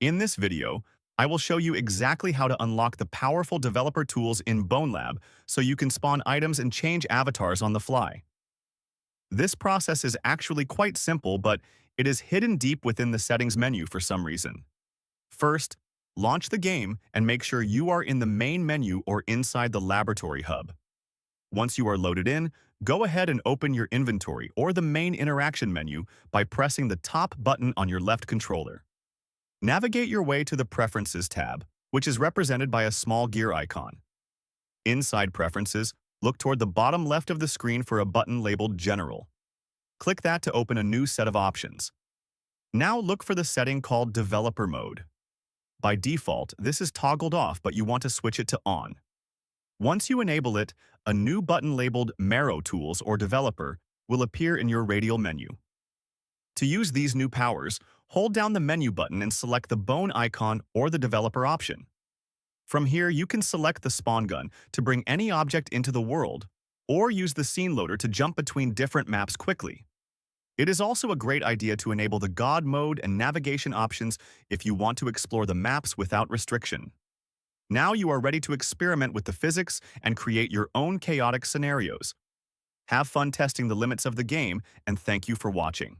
In this video, I will show you exactly how to unlock the powerful developer tools in BONELAB so you can spawn items and change avatars on the fly. This process is actually quite simple, but it is hidden deep within the settings menu for some reason. First, launch the game and make sure you are in the main menu or inside the laboratory hub. Once you are loaded in, go ahead and open your inventory or the main interaction menu by pressing the top button on your left controller. Navigate your way to the Preferences tab, which is represented by a small gear icon. Inside Preferences, look toward the bottom left of the screen for a button labeled General. Click that to open a new set of options. Now look for the setting called Developer Mode. By default, this is toggled off, but you want to switch it to on. Once you enable it, a new button labeled Marrow Tools or Developer will appear in your radial menu. To use these new powers, hold down the menu button and select the bone icon or the developer option. From here, you can select the spawn gun to bring any object into the world, or use the scene loader to jump between different maps quickly. It is also a great idea to enable the God mode and navigation options if you want to explore the maps without restriction. Now you are ready to experiment with the physics and create your own chaotic scenarios. Have fun testing the limits of the game, and thank you for watching.